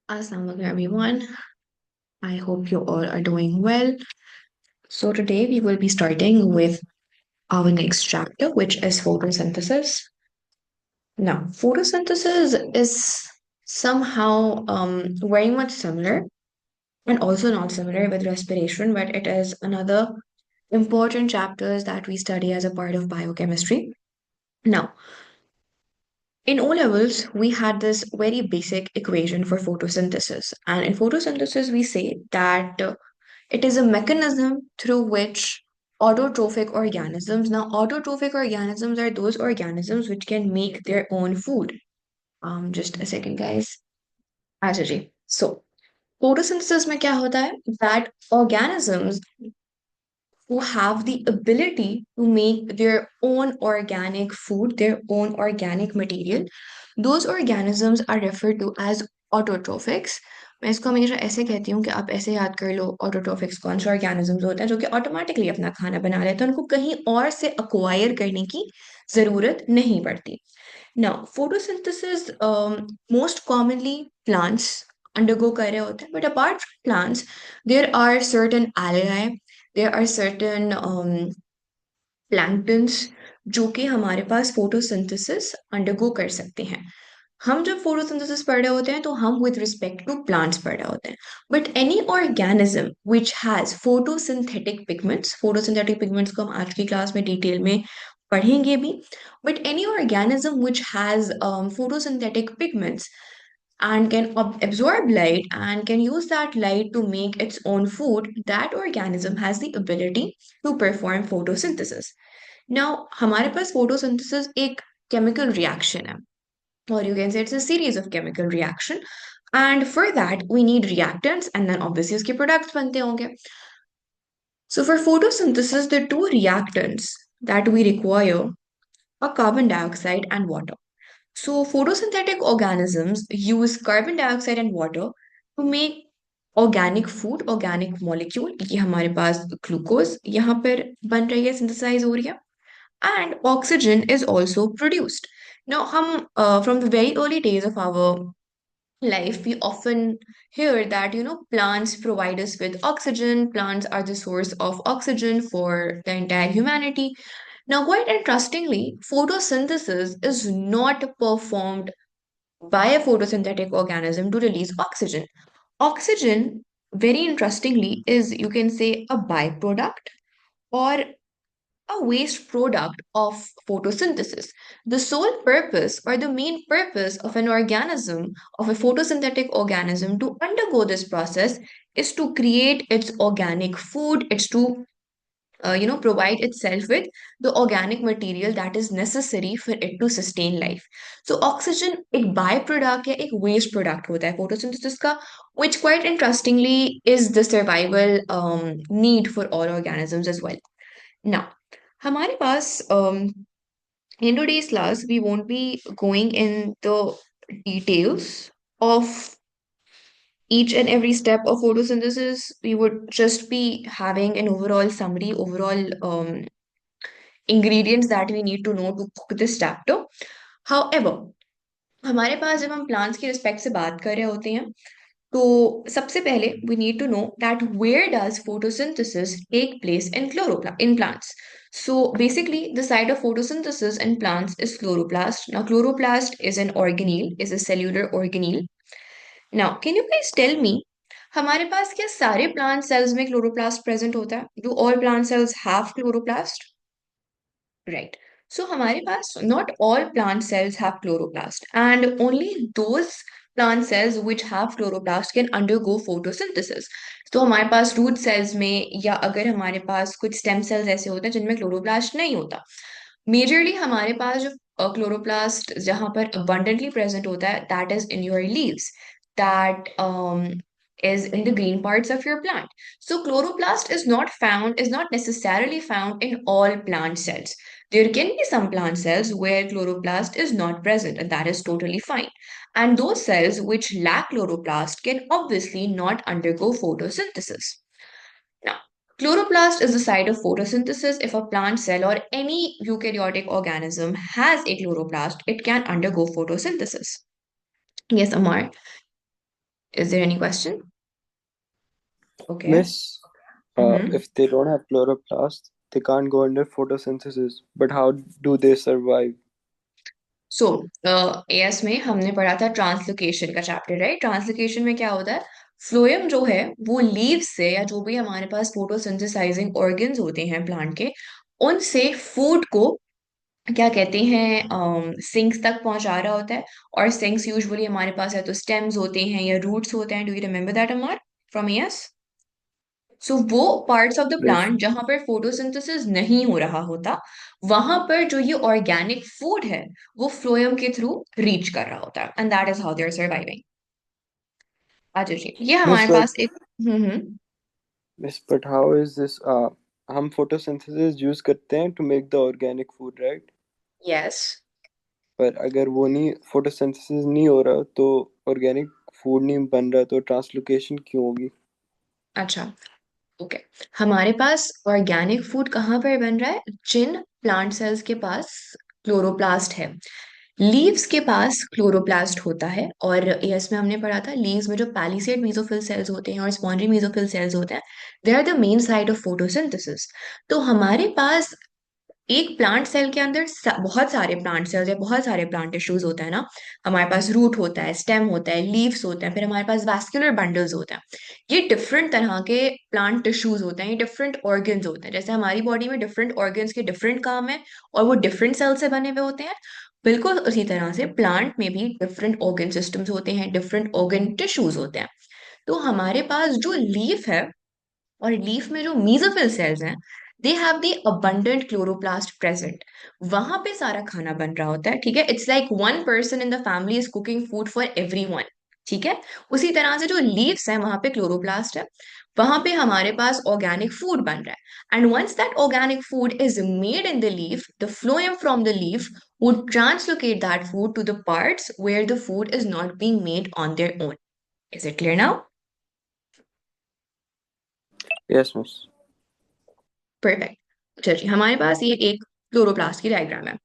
Assalamualaikum everyone. I hope you all are doing well. So today we will be starting with our next chapter, which is photosynthesis. Now, photosynthesis is somehow very much similar and also not similar with respiration, but it is another important chapters that we study as a part of biochemistry. Now, in O levels, we had this very basic equation for photosynthesis. And in photosynthesis, we say that it is a mechanism through which autotrophic organisms, now, autotrophic organisms are those organisms which can make their own food. Just a second, guys. अच्छा जी. So, photosynthesis में क्या होता है? That organisms who have the ability to make their own organic food, their own organic material. Those organisms are referred to as autotrophics. मैं इसको हमेशा ऐसे कहती हूँ कि आप ऐसे याद कर लो ऑटोट्रोफिक्स कौन से ऑर्गेनिजम्स होते हैं जो कि ऑटोमेटिकली अपना खाना बना लेते हैं, उनको कहीं और से अक्वायर करने की जरूरत नहीं पड़ती. Now, photosynthesis most commonly plants undergo कर रहे होते हैं, but apart from plants, there are certain algae, there are certain planktons जो कि हमारे पास फोटोसिंथेसिस अंडरगो कर सकते हैं. हम जब फोटोसिंथेसिस पढ़ रहे होते हैं तो हम विद रिस्पेक्ट टू प्लांट्स पढ़ रहे होते हैं. But any organism which has photosynthetic pigments को हम आज की क्लास में डिटेल में पढ़ेंगे भी. But any organism which has photosynthetic pigments and can absorb light and can use that light to make its own food, that organism has the ability to perform photosynthesis. Now, हमारे पास photosynthesis एक chemical reaction है, or you can say it's a series of chemical reaction. And for that, we need reactants and then obviously उसके products बनते होंगे. So for photosynthesis, the two reactants that we require are carbon dioxide and water. So, photosynthetic organisms use carbon dioxide and water to make organic food, organic molecule. ये हमारे पास glucose यहाँ पर बन रही है, synthesize हो रही है, and oxygen is also produced. Now, from the very early days of our life, we often hear that plants provide us with oxygen. Plants are the source of oxygen for the entire humanity. Now, quite interestingly, photosynthesis is not performed by a photosynthetic organism to release oxygen. Oxygen, very interestingly, is you can say a byproduct or a waste product of photosynthesis. The sole purpose or the main purpose of an organism, of a photosynthetic organism to undergo this process is to create its organic food, it's to provide itself with the organic material that is necessary for it to sustain life. So oxygen एक by product या एक waste product होता है photosynthesis का, which quite interestingly is the survival need for all organisms as well. Now, हमारे पास in today's class we won't be going in the details of each and every step of photosynthesis. We would just be having an overall summary, overall ingredients that we need to know to cook this chapter. However, हमारे पास जब हम plants की respect से बात कर रहे होते हैं तो सबसे पहले we need to know that where does photosynthesis take place in plants. So basically the site of photosynthesis in plants is chloroplast. Now chloroplast is an organelle, is a cellular organelle. Now can you guys tell me हमारे पास क्या सारे plant cells में chloroplast present होता है? Do all plant cells have chloroplast? Right. So हमारे पास not all plant cells have chloroplast and only those plant cells which have chloroplast can undergo photosynthesis. तो हमारे पास root cells में या अगर हमारे पास कुछ stem cells ऐसे होते हैं जिनमें chloroplast नहीं होता. Majorly हमारे पास जो chloroplast जहाँ पर abundantly present होता है that is in your leaves, that is in the green parts of your plant. So chloroplast is not necessarily found in all plant cells. There can be some plant cells where chloroplast is not present, and that is totally fine. And those cells which lack chloroplast can obviously not undergo photosynthesis. Now, chloroplast is the site of photosynthesis. If a plant cell or any eukaryotic organism has a chloroplast, it can undergo photosynthesis. Yes, Amar. Is there any question? Okay. Miss, Mm-hmm. if they don't have chloroplast, they can't go under photosynthesis. But how do they survive? So as में हमने पढ़ा था translocation का chapter, right? Translocation में क्या होता है? Phloem जो है वो लीव्स से, या जो भी हमारे पास फोटोसिंथेसाइजिंग ऑर्गन्स होते हैं प्लांट के, उनसे फूड को क्या कहते हैं, सिंक्स तक पहुंचा रहा होता है। और सिंक्स यूजुअली हमारे पास है तो स्टेम्स होते हैं या रूट्स होते हैं। Do you remember that Amar from AS? So वो parts of the Yes, plant जहां पर फोटोसिंथेसिस नहीं हो रहा होता, वहां पर जो ये ऑर्गेनिक फूड है वो फ्लोएम के थ्रू रीच कर रहा होता है, and that is how they are surviving. अच्छा जी, ये Miss, हमारे but पास एक हम्म। Miss, but how is this? हम photosynthesis use करते हैं to make the organic food, right? Yes. पर अगर वो नहीं photosynthesis नहीं हो रहा तो organic food नहीं बन रहा तो translocation क्यों होगी? अच्छा, ओके। हमारे पास ऑर्गेनिक फूड कहाँ पर बन रहा है? जिन प्लांट सेल्स के पास क्लोरोप्लास्ट है। लीव्स के पास क्लोरोप्लास्ट होता है, और इसमें हमने पढ़ा था लीव्स में जो पैलिसेड मेसोफिल सेल्स होते हैं और स्पॉन्जी मेसोफिल सेल्स होते हैं, they are the main site of photosynthesis. तो हमारे पास एक प्लांट सेल के अंदर बहुत सारे प्लांट सेल्स या बहुत सारे प्लांट टिश्यूज होते हैं ना। हमारे पास रूट होता है, स्टेम होता है, लीव्स होते हैं, फिर हमारे पास वैस्कुलर बंडल्स होते हैं। ये डिफरेंट तरह के प्लांट टिश्यूज होते हैं, ये डिफरेंट ऑर्गन्स होते हैं। जैसे हमारी बॉडी में डिफरेंट ऑर्गन्स के डिफरेंट काम है और वो डिफरेंट सेल से बने हुए होते हैं, बिल्कुल उसी तरह से प्लांट में भी डिफरेंट ऑर्गन सिस्टम्स होते हैं, डिफरेंट ऑर्गन टिश्यूज होते हैं। तो हमारे पास जो लीफ है और लीफ में जो मीजोफिल सेल्स हैं, they have the abundant chloroplast present. वहां पे सारा खाना बन रहा होता है, ठीक है? It's like one person in the family is cooking food for everyone, ठीक है? उसी तरह से जो लीव्स है वहां पे क्लोरोप्लास्ट है, वहां पे हमारे पास ऑर्गेनिक फूड बन रहा है। And once that organic food is made in the leaf, the phloem from the leaf would translocate that food to the parts where the food is not being made on their own. Is it clear now? Yes, Miss. Perfect. चलिए, हमारे पास ये एक chloroplast की diagram है।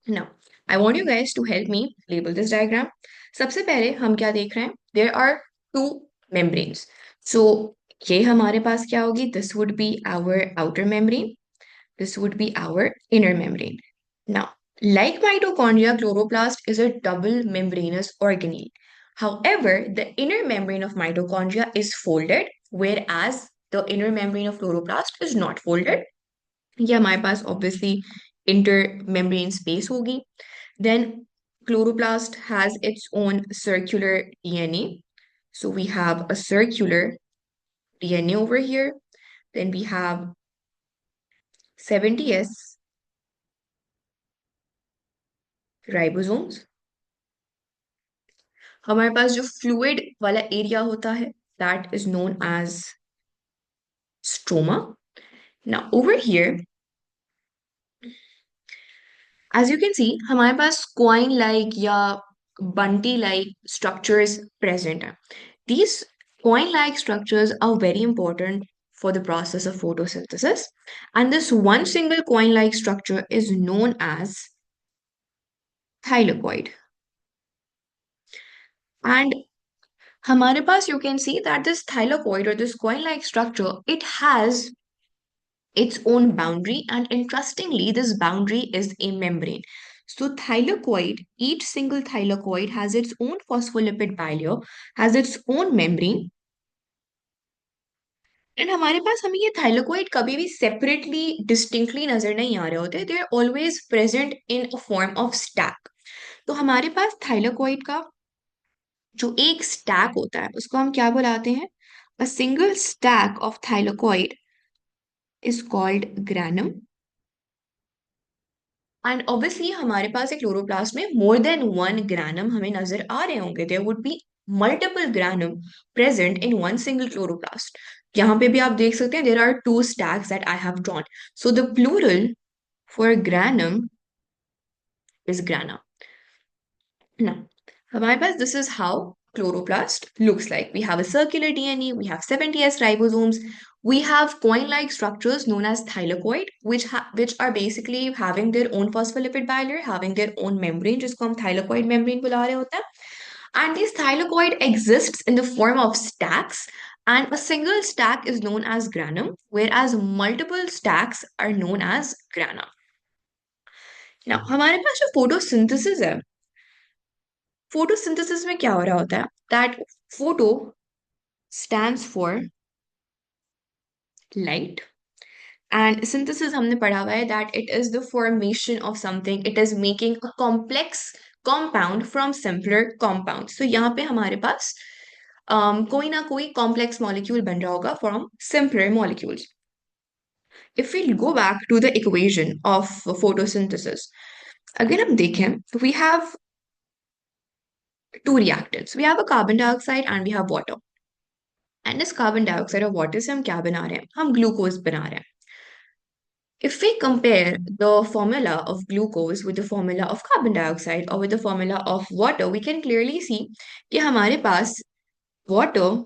Now I want you guys to help me label this diagram. सबसे पहले हम क्या देख रहे हैं? There are two membranes. So ये हमारे पास क्या होगी? This would be our outer membrane, this would be our inner membrane. Now, like mitochondria, chloroplast is a double membranous organelle. However, the inner membrane of mitochondria is folded, whereas the inner membrane of chloroplast is not folded. ये हमारे पास obviously intermembrane space होगी. Then chloroplast has its own circular DNA. So we have a circular DNA over here. Then we have 70s ribosomes. हमारे पास जो fluid वाला area होता है, that is known as stroma. Now over here, as you can see, हमारे पास coin like या बंटी like structures present हैं। These coin like structures are very important for the process of photosynthesis, and this one single coin like structure is known as thylakoid. And हमारे पास you can see that this thylakoid or this coin like structure, it has its own boundary, and interestingly this boundary is a membrane. So thylakoid, each single thylakoid has its own phospholipid bilayer, has its own membrane, and हमारे पास हमें ये thylakoid कभी भी separately distinctly नजर नहीं आ रहे होते, they are always present in a form of stack. तो हमारे पास थाइलाकोइड का जो एक स्टैक होता है उसको हम क्या बुलाते हैं? A single stack of thylakoid is called granum. And obviously हमारे पास एक क्लोरोप्लास्ट में मोर देन वन ग्रैनम हमें नजर आ रहे होंगे, there would be multiple granum present in one single chloroplast. यहाँ पे भी आप देख सकते हैं there are two stacks that I have drawn. So the plural for granum is grana. Now, हमारे पास this is how chloroplast looks like. We have a circular DNA, we have 70S ribosomes, we have coin-like structures known as thylakoid, which are basically having their own phospholipid bilayer, having their own membrane, जिसको हम thylakoid membrane बुला रहे होते हैं. And this thylakoid exists in the form of stacks, and a single stack is known as granum, whereas multiple stacks are known as grana. Now, हमारे पास जो photosynthesis है, photosynthesis में क्या हो रहा होता है? That photo stands for light, and synthesis हमने पढ़ा हुआ है that it is the formation of something, it is making a complex compound from simpler compounds. So यहाँ पे हमारे पास कोई ना कोई complex molecule बन रहा होगा from simpler molecules. If we go back to the equation of photosynthesis, अगर हम देखें तो we have two reactants. We have a carbon dioxide and we have water. And this carbon dioxide और water से हम क्या बना रहे हैं? हम ग्लूकोज बना रहे हैं. If we compare the formula of glucose with the formula of carbon dioxide or with the formula of water, we can clearly see कि हमारे पास water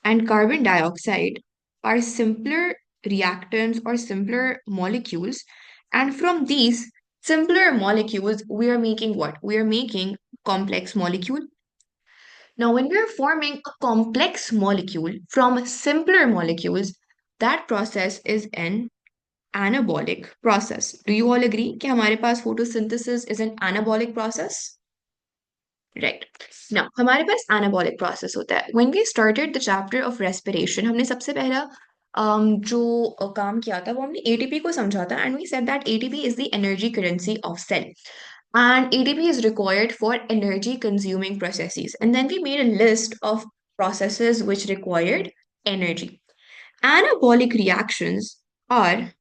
and carbon dioxide are simpler reactants or simpler molecules. And from these simpler molecules, we are making what? We are making complex molecule. Now, when we are forming a complex molecule from simpler molecules, that process is an anabolic process. Do you all agree कि हमारे पास photosynthesis is an anabolic process? Right. Now, हमारे पास anabolic process होता है. When we started the chapter of respiration, हमने सबसे पहला जो काम किया था वो हमने ATP को समझा था, and we said that ATP is the energy currency of cell. And ATP is required for energy consuming processes. And then we made a list of processes which required energy. Anabolic reactions are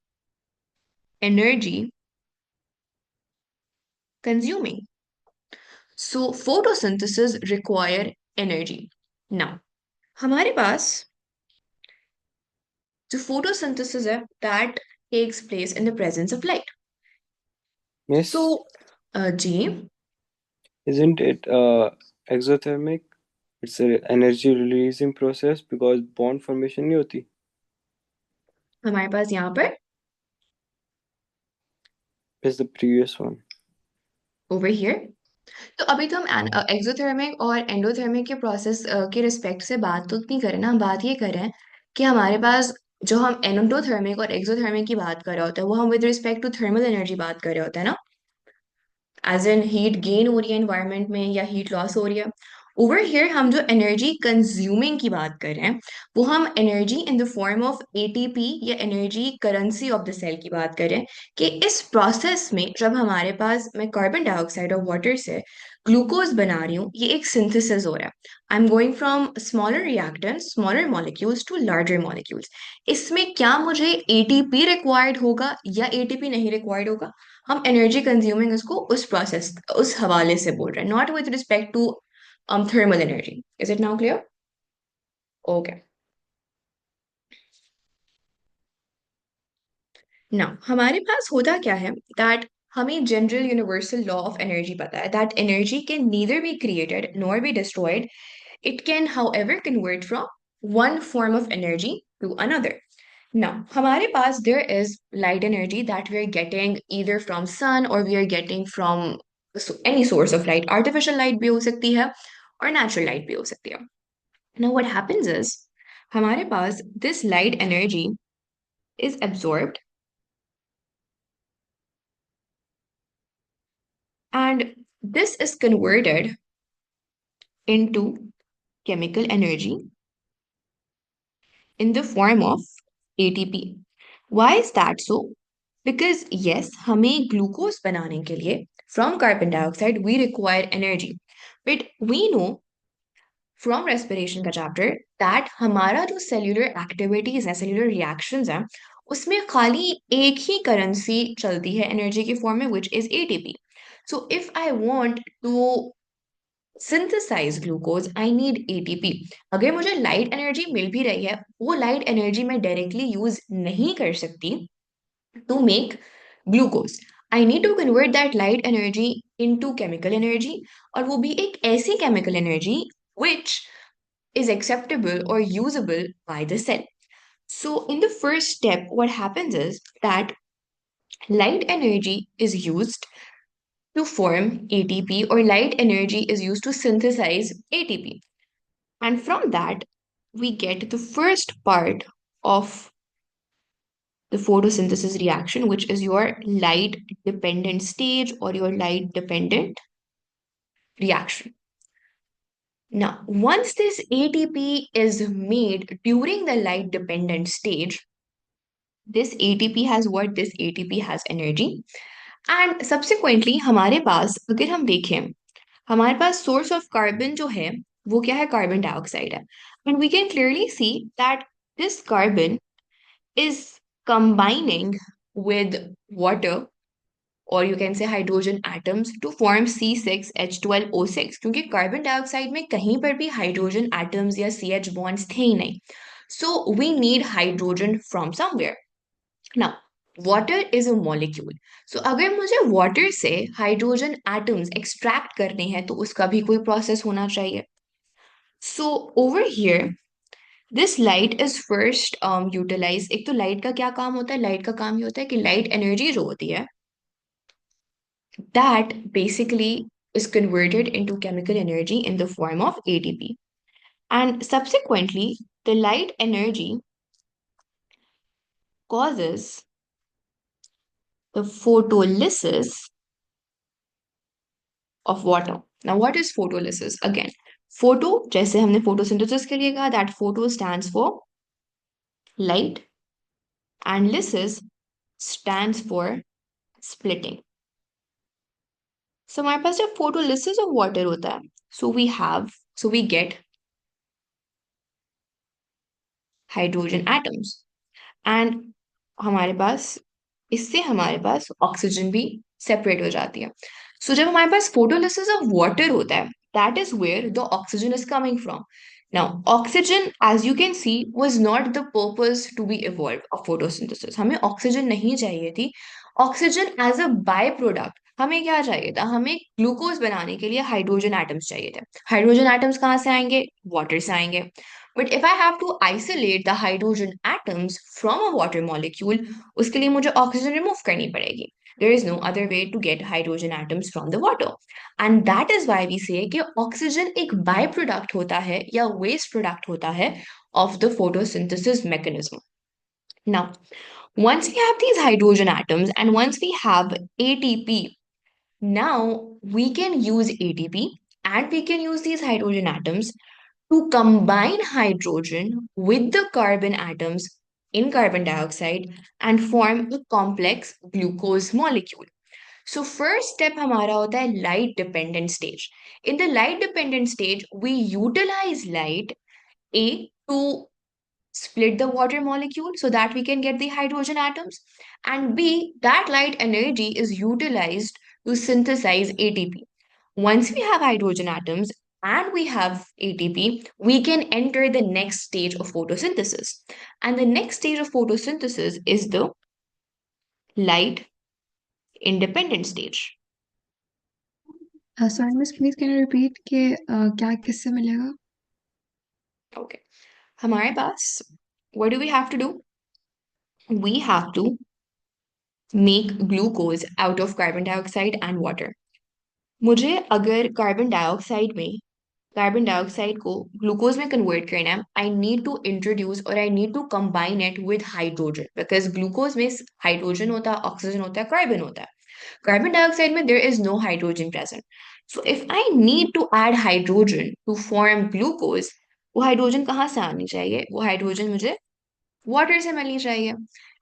energy consuming. So photosynthesis require energy. Now, हमारे पास जो photosynthesis है that takes place in the presence of light. Miss, So, ji, isn't it exothermic? It's a energy releasing process because bond formation नहीं होती. हमारे पास यहाँ पर Is the previous one. over here. तो अभी तो हम एक्सोथर्मिक और एंडोथर्मिक के प्रोसेस के रिस्पेक्ट से बात तो नहीं कर रहे ना, हम बात ये कर रहे हैं कि हमारे पास जो हम एंडोथर्मिक और एक्सोथर्मिक की बात कर रहे होते हैं वो हम with respect to thermal energy बात कर रहे होते हैं ना, एज इन हीट गेन हो रही है एनवायरनमेंट में या हीट लॉस हो रही है. ओवर हियर हम जो एनर्जी कंज्यूमिंग की बात कर रहे हैं वो हम energy in the form of ATP या energy currency of the cell की बात कर रहे हैं कि इस प्रोसेस में जब हमारे पास मैं कार्बन डाइऑक्साइड और वाटर से ग्लूकोज बना रही हूँ, ये एक सिंथेसिस हो रहा है. I am going from smaller reactants smaller molecules to larger molecules. इसमें क्या मुझे एटीपी रिक्वायर्ड होगा या एटीपी नहीं रिक्वायर्ड होगा? हम एनर्जी कंज्यूमिंग उसको उस प्रोसेस उस हवाले से बोल रहे हैं, not with respect to thermal energy. Is it now clear? Okay. Now, हमारे पास होता क्या है that हमें general universal law of energy पता है that energy can neither be created nor be destroyed. It can, however, convert from one form of energy to another. Now, हमारे पास there is light energy that we are getting either from sun or we are getting from any source of light. Artificial light भी हो सकती है और natural light भी हो सकती है. Now, what happens is, हमारे पास this light energy is absorbed and this is converted into chemical energy in the form of ATP. Why is that so? Because yes, हमें glucose बनाने के लिए from carbon dioxide we require energy. But we know from respiration का chapter that हमारा जो cellular activities है, cellular reactions हैं, उसमें खाली एक ही currency चलती है energy के form में, which is ATP. So if I want to synthesize glucose, I need ATP. अगर मुझे light energy मिल भी रही है, वो light energy मैं directly use नहीं कर सकती to make glucose. I need to convert that light energy into chemical energy और वो भी एक ऐसी chemical energy which is acceptable or usable by the cell. So, in the first step, what happens is that light energy is used to form ATP, or light energy is used to synthesize ATP. And from that, we get the first part of the photosynthesis reaction, which is your light dependent stage or your light dependent reaction. Now, once this ATP is made during the light dependent stage, this ATP has what? This ATP has energy. And subsequently हमारे पास अगर हम देखें, हमारे पास source of carbon जो है वो क्या है? कार्बन डाइऑक्साइड है. And we can clearly see that this carbon is combining with water, or you can say hydrogen atoms, to form C6H12O6, क्योंकि कार्बन डाइऑक्साइड में कहीं पर भी हाइड्रोजन एटम्स या CH bonds थे ही नहीं. So we need hydrogen from somewhere. Now, water is a molecule. So अगर मुझे water से हाइड्रोजन एटम्स एक्सट्रैक्ट करने हैं तो उसका भी कोई प्रोसेस होना चाहिए. So over here, this light is first utilized. एक तो लाइट का क्या काम होता है? लाइट का काम ये होता है कि लाइट एनर्जी जो होती है, that basically is converted into chemical energy in the form of ATP. And subsequently, the light energy causes the photolysis of water. Now, what is photolysis? Again, photo, जैसे हमने photosynthesis के लिए कहा, that photo stands for light, and lysis stands for splitting. So हमारे पास जब photolysis of water होता है, so we get hydrogen atoms. And हमारे पास इससे हमारे पास ऑक्सीजन भी सेपरेट हो जाती है. सो जब हमारे पास फोटोलिसिस ऑफ वाटर होता है, that is where the oxygen is coming from. Now oxygen, as you can see, was not the purpose to be evolve of photosynthesis. हमें ऑक्सीजन नहीं चाहिए थी. Oxygen as a by product हमें क्या चाहिए था? हमें ग्लूकोज बनाने के लिए हाइड्रोजन एटम्स चाहिए थे. हाइड्रोजन एटम्स कहाँ से आएंगे? वाटर से आएंगे. But if I have to isolate the hydrogen atoms from a water molecule, उसके लिए मुझे ऑक्सीजन रिमूव करनी पड़ेगी. There is no other way to get hydrogen atoms from the water. And that is why we say कि oxygen एक by product होता है या वेस्ट प्रोडक्ट होता है of the photosynthesis mechanism. Now, once we have these hydrogen atoms and once we have ATP, now we can use ATP and we can use these hydrogen atoms to combine hydrogen with the carbon atoms in carbon dioxide and form a complex glucose molecule. So first step हमारा होता है light dependent stage. In the light dependent stage, we utilize light A to split the water molecule so that we can get the hydrogen atoms, and B, that light energy is utilized to synthesize ATP. Once we have hydrogen atoms and we have ATP, we can enter the next stage of photosynthesis. And the next stage of photosynthesis is the light independent stage. Sorry, Miss, please can you repeat कि क्या किससे मिलेगा? Okay. हमारे पास, what do we have to do? We have to make glucose out of carbon dioxide and water. मुझे अगर carbon dioxide को glucose में convert करना है, आई नीड टू इंट्रोड्यूस और I need to combine it with hydrogen, because glucose में hydrogen होता है, ऑक्सीजन होता है, कार्बन होता है. कार्बन डाइऑक्साइड में there is no hydrogen present. So if I need to add hydrogen to form glucose, वो हाइड्रोजन कहाँ से आनी चाहिए? वो हाइड्रोजन मुझे वाटर से मिलनी चाहिए.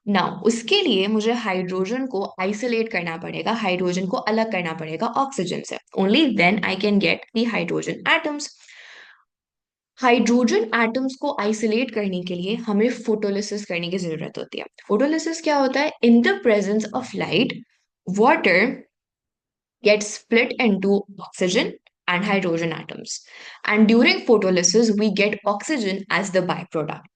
नाउ उसके लिए मुझे हाइड्रोजन को आइसोलेट करना पड़ेगा, हाइड्रोजन को अलग करना पड़ेगा ऑक्सीजन से. Only then I can get the hydrogen atoms. Hydrogen atoms को आइसोलेट करने के लिए हमें फोटोलिसिस करने की जरूरत होती है. फोटोलिसिस क्या होता है? In the presence of light, water gets split into oxygen and hydrogen atoms, and during photolysis we get oxygen as the byproduct.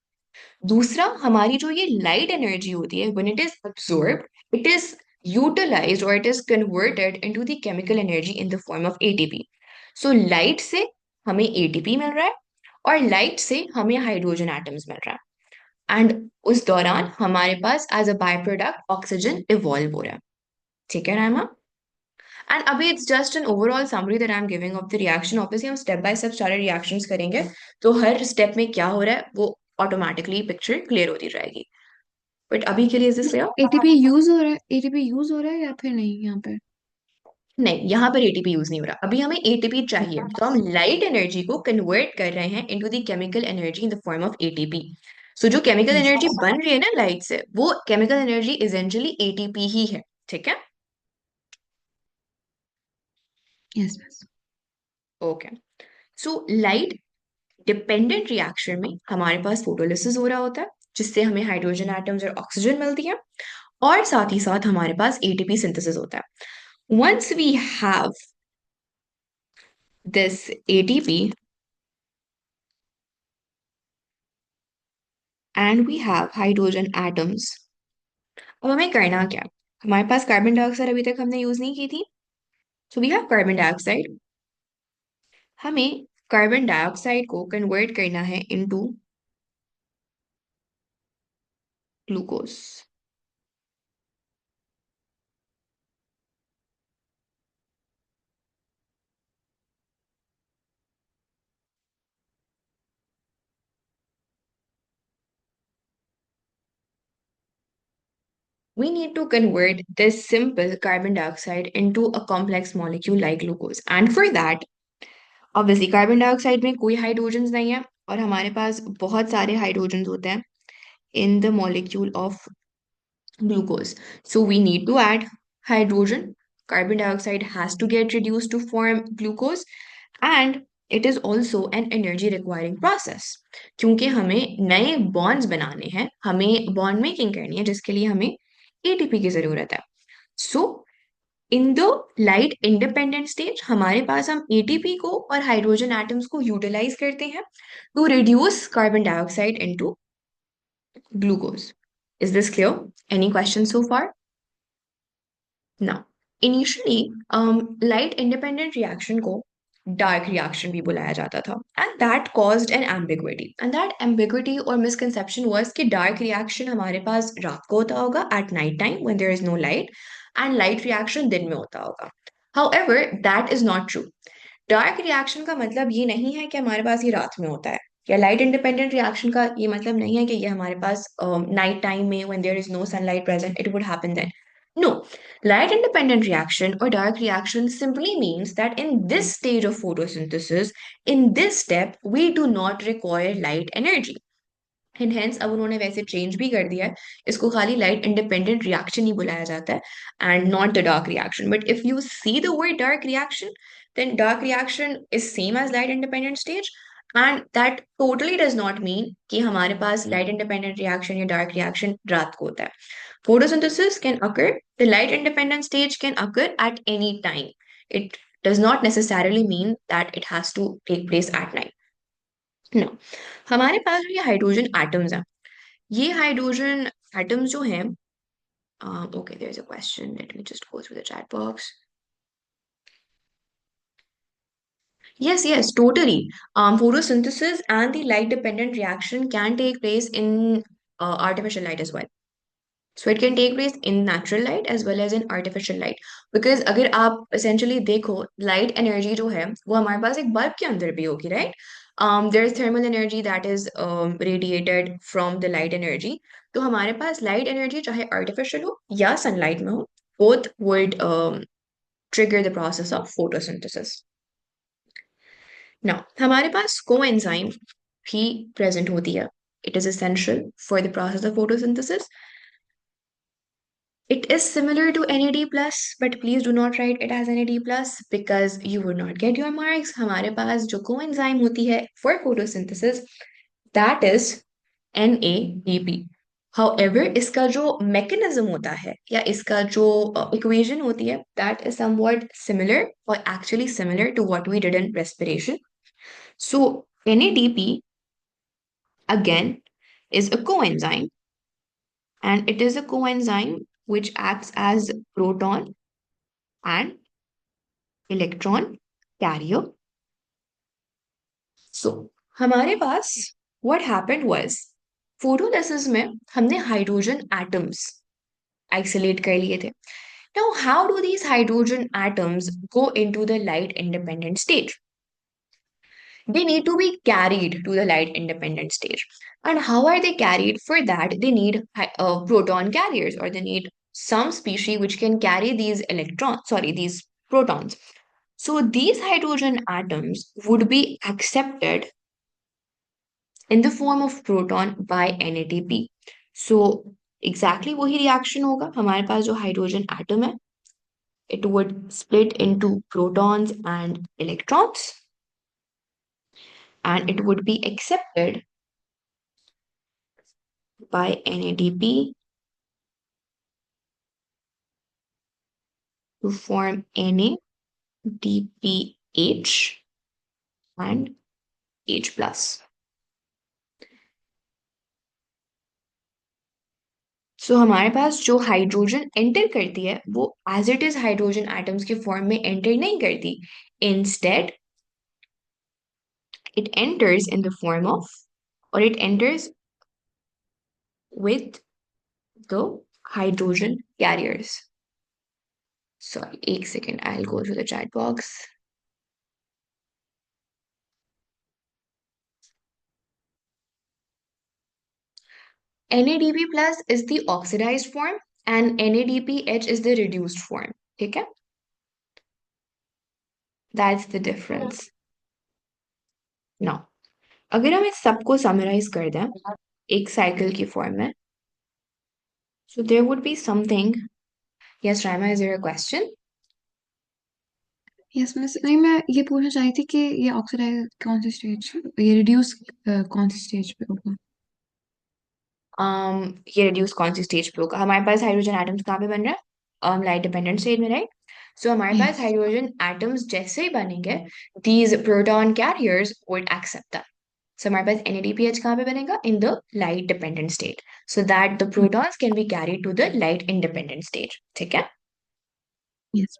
दूसरा, हमारी जो ये लाइट एनर्जी होती है, when it is absorbed, it is utilized or it is converted into the chemical energy in the form of ATP. So light से हमें ATP मिल रहा है और लाइट से हमें हाइड्रोजन एटम्स मिल रहा है, एंड उस दौरान हमारे पास as a by product oxygen evolve हो रहा है. ठीक है रायमा? एंड अभी it's just an overall summary that I am giving of the reaction. Obviously हम स्टेप बाय स्टेप सारे रिएक्शंस करेंगे, तो हर स्टेप में क्या हो रहा है वो ऑटोमेटिकली पिक्चर क्लियर होती जाएगी. बट अभी के लिए is this clear? ATP use हो रहा है, एटीपी यूज हो रहा है या फिर नहीं यहाँ पे? नहीं, यहाँ पर एटीपी यूज नहीं हो रहा. अभी हमें एटीपी चाहिए, तो हम लाइट एनर्जी को कन्वर्ट कर रहे हैं into the chemical energy in the form of ATP. So जो केमिकल यस एनर्जी बस। बन रही है ना लाइट से, वो केमिकल एनर्जी इसेंशियली एटीपी ही है. ठीक है. यस बस। Okay. So light dependent reaction में हमारे पास फोटोलिसिस हो रहा होता है, जिससे हमें हाइड्रोजन एटम्स और ऑक्सीजन मिलती है, और साथ ही साथ हमारे पास एटीपी सिंथेसिस होता है. Once we have this ATP and we have hydrogen atoms, अब हमें करना क्या है? हमारे पास कार्बन डाइऑक्साइड अभी तक हमने यूज नहीं की थी, so we have carbon dioxide. हमें कार्बन डाइऑक्साइड को कन्वर्ट करना है into glucose. We need to convert this simple carbon dioxide into a complex molecule like glucose. And for that, obviously carbon dioxide में कोई hydrogens नहीं है, और हमारे पास बहुत सारे हाइड्रोजन्स होते हैं in the molecule of glucose. So we need to add hydrogen. Carbon dioxide has to get reduced to form glucose, and it is also an energy requiring process. क्योंकि हमें नए bonds बनाने हैं, हमें bond making करनी है, जिसके लिए हमें ATP की जरूरत है. So in the light independent stage हमारे पास हम एटीपी को और हाइड्रोजन एटम्स को यूटिलाइज करते हैं to reduce carbon dioxide into glucose. Is this clear? Any questions so far? Now, initially, light independent reaction को dark reaction भी बुलाया जाता था, and that caused an ambiguity. And that ambiguity or misconception was कि dark reaction हमारे पास रात को होता होगा at night time when there is no light, and light reaction दिन में होता होगा. However, that is not true. Dark reaction का मतलब ये नहीं है कि हमारे पास ये रात में होता है, या लाइट इंडिपेंडेंट रिएक्शन का ये मतलब नहीं है कि ये हमारे पास नाइट टाइम में when there is no sunlight present it would happen then. No, light independent reaction or dark reaction simply means that in this stage of photosynthesis, in this step, we do not require light energy. And hence अब उन्होंने वैसे change भी कर दिया है, इसको खाली light independent reaction ही बुलाया जाता है and not the dark reaction. But if you see the word dark reaction, then dark reaction is same as light independent stage, and that totally does not mean कि हमारे पास light independent reaction या dark reaction रात को होता है. Photosynthesis can occur, the light independent stage can occur at any time. It does not necessarily mean that it has to take place at night. No. हमारे पास जो ये hydrogen atoms हैं, ये हाइड्रोजन एटम्स जो हैं, okay, there's a question. Let me just go through the chat box. Yes, yes, totally. Photosynthesis and the light-dependent reaction can take place in artificial light as well. So it can take place in natural light as well as in artificial light. Because अगर आप essentially देखो, light energy जो है वो हमारे पास एक bulb के अंदर भी होगी, right? There is thermal energy that is radiated from the light energy. तो हमारे पास light energy चाहे artificial हो या sunlight में हो, both would trigger the process of photosynthesis. Now, हमारे पास coenzyme भी present होती है. It is essential for the process of photosynthesis. It is similar to NAD+, but please do not write it as NAD+, because you would not get your marks. हमारे पास जो coenzyme होती है for photosynthesis, that is NADP. However, इसका जो mechanism होता है या इसका जो equation होती है, that is somewhat similar or actually similar to what we did in respiration. So NADP again is a coenzyme, and it is a coenzyme which acts as proton and electron carrier. So हमारे पास what happened was photolysis में हमने hydrogen atoms isolate कर लिए थे. Now, how do these hydrogen atoms go into the light independent stage? They need to be carried to the light independent stage. And how are they carried? For that, they need proton carriers, or they need some species which can carry these these protons. So these hydrogen atoms would be accepted in the form of proton by NADP. So exactly वही reaction होगा. हमारे पास जो hydrogen atom है, it would split into protons and electrons, and it would be accepted by NADP to form NADPH and H plus. सो हमारे पास जो hydrogen enter करती है वो as it is hydrogen atoms के फॉर्म में एंटर नहीं करती. Instead it enters in the form of, or it enters with the hydrogen carriers. Sorry, एक second, I'll go to the chat box. NADP plus is the oxidized form and NADPH is the reduced form. ठीक है? That's the difference. Now, अगर हम इस सबको summarize कर दें एक cycle की form में, so there would be something. Yes, Raima, is there a question? Yes miss, नहीं मैं ये पूछना चाहती थी कि ये ऑक्सीडाइज कौन सी स्टेज, ये रिड्यूस कौन सी स्टेज पे होगा? ये रिड्यूस कौन सी स्टेज पे होगा? हमारे पास हाइड्रोजन एटम्स कहाँ पे बन रहे हैं? लाइट डिपेंडेंट स्टेज में, राइट? सो हमारे पास यस हाइड्रोजन एटम्स जैसे ही बनेंगे, these proton carriers would accept that. So हमारे पास NADPH कहाँ पे बनेगा? In the light dependent state, so that the protons can be carried to the light independent stage. ठीक है? Yes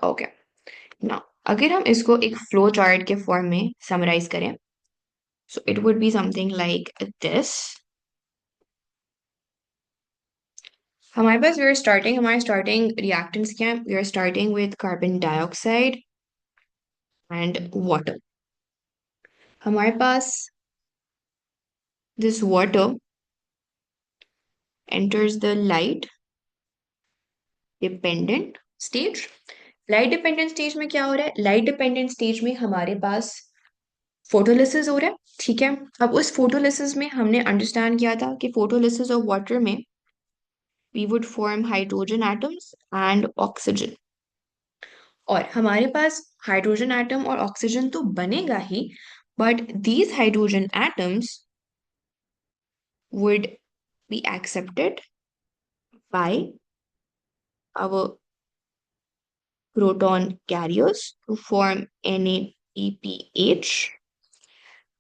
Okay. Now, अगर हम इसको एक फ्लो चार्ट के फॉर्म में समराइज करें, so it would be something like this. हमारे पास हमारे स्टार्टिंग रिएक्टेंट्स क्या है? We are starting with carbon dioxide and water. हमारे पास this water enters the light dependent stage. Light dependent stage में क्या हो रहा है? लाइट डिपेंडेंट स्टेज में हमारे पास फोटोलिसिस हो रहा है. ठीक है, अब उस फोटोलिसिस में हमने अंडरस्टैंड किया था कि फोटोलिसिस ऑफ वाटर में we would form hydrogen atoms and oxygen. और हमारे पास हाइड्रोजन एटम और ऑक्सीजन तो बनेगा ही, but these hydrogen atoms would be accepted by our proton carriers to form NADPH.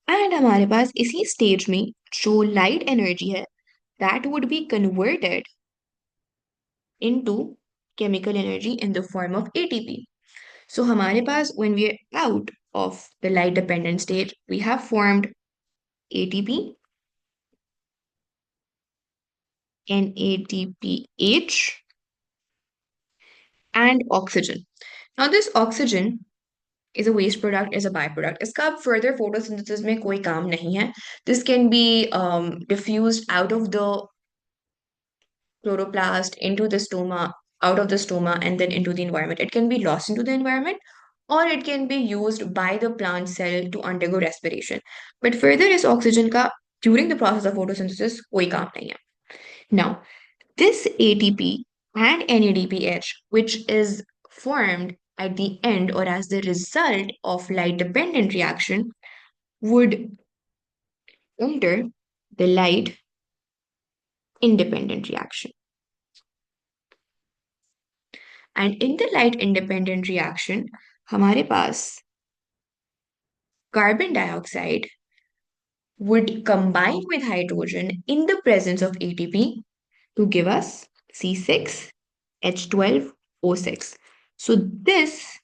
And हमारे पास इसी स्टेज में जो लाइट एनर्जी है, that would be converted into chemical energy in the form of ATP. So हमारे पास when we are out of the light dependent stage, we have formed ATP, NADPH, and oxygen. Now this oxygen is a waste product, is a byproduct. इसका अब further photosynthesis में कोई काम नहीं है. This can be diffused out of the chloroplast into the stoma, out of the stoma, and then into the environment. It can be lost into the environment, or it can be used by the plant cell to undergo respiration. But further is oxygen का during the process of photosynthesis कोई काम नहीं है. Now, this ATP and NADPH, which is formed at the end or as the result of light dependent reaction, would enter the light independent reaction. And in the light independent reaction, हमारे पास carbon dioxide would combine with hydrogen in the presence of ATP to give us C6H12O6. So this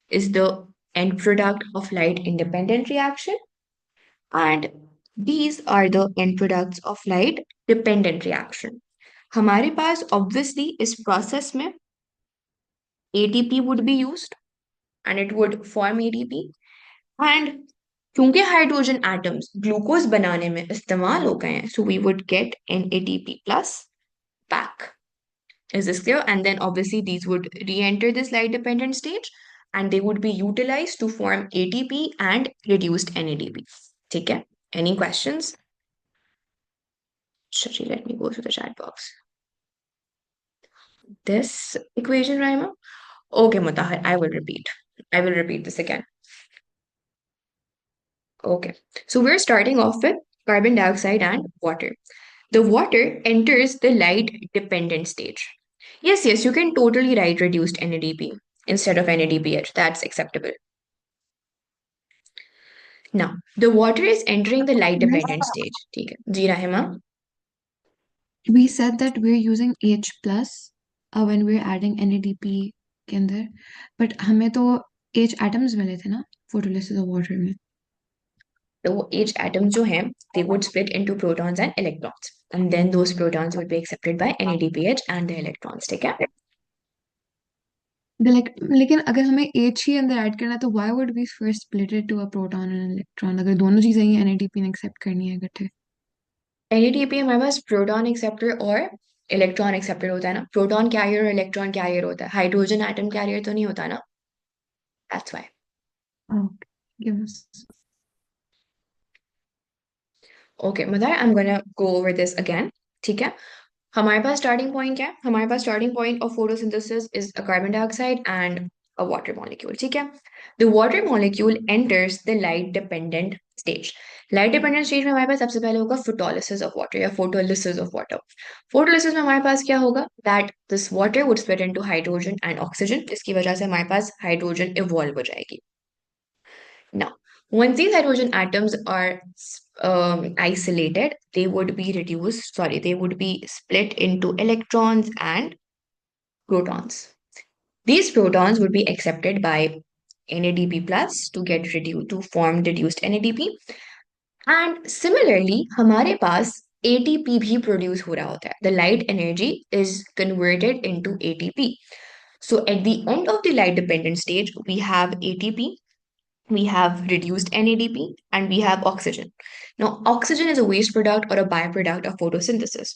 is the end product of light independent reaction, and these are the end products of light dependent reaction. हमारे पास obviously इस process में ATP would be used and it would form ADP. And क्योंकि hydrogen atoms glucose बनाने में इस्तेमाल हो गए हैं, so we would get an ATP plus back. Is this clear? And then obviously these would re-enter this light dependent stage and they would be utilized to form ATP and reduced NADP. ठीक है? Any questions? Shri, let me go to the chat box. This equation, Raima? Okay, Mutahar, I will repeat. I will repeat this again. Okay, so we're starting off with carbon dioxide and water. The water enters the light dependent stage. Yes, you can totally write reduced NADP instead of NADPH. That's acceptable. Now, the water is entering the light dependent stage. ठीक है जी राहिमा. We said that we're using H plus when we're adding NADP के अंदर, but हमें तो H atoms मिले थे ना photolysis of water में. तो वो H atoms जो हैं, they would split into protons and electrons, and then those protons would be accepted by NADPH and the electrons. ठीक है? लेकिन अगर हमें H ही अंदर ऐड करना है तो why would we first split it to a proton and electron अगर दोनों चीजें ही NADP ने एक्सेप्ट करनी है इकट्ठे. NADP हमारे पास प्रोटॉन एक्सेप्टर और इलेक्ट्रॉन एक्सेप्टर होता है ना. प्रोटॉन कैरियर और इलेक्ट्रॉन कैरियर होता है. हाइड्रोजन एटम कैरियर तो नहीं होता ना. That's why. Okay, give us. Okay, Madhar, I'm gonna go over this again. ठीक है? हमारे पास स्टार्टिंग पॉइंट क्या है? हमारे पास starting point of photosynthesis is a carbon dioxide and a water molecule. ठीक है? The water molecule enters the light dependent stage. Light dependent stage में हमारे पास सबसे पहले होगा फोटोलिसिस ऑफ वाटर या फोटोलिसिस ऑफ वाटर. फोटोलिसिस में हमारे पास क्या होगा? That this water would split into hydrogen and oxygen, जिसकी वजह से हमारे पास हाइड्रोजन इवॉल्व हो जाएगी. Now, once these hydrogen atoms are isolated, they would be reduced, sorry, they would be split into electrons and protons. These protons would be accepted by NADP plus to get reduced to form reduced NADP. And similarly, हमारे पास ATP भी produce हो रहा होता है. The light energy is converted into ATP. So at the end of the light dependent stage, we have ATP, we have reduced NADP, and we have oxygen. Now, oxygen is a waste product or a byproduct of photosynthesis.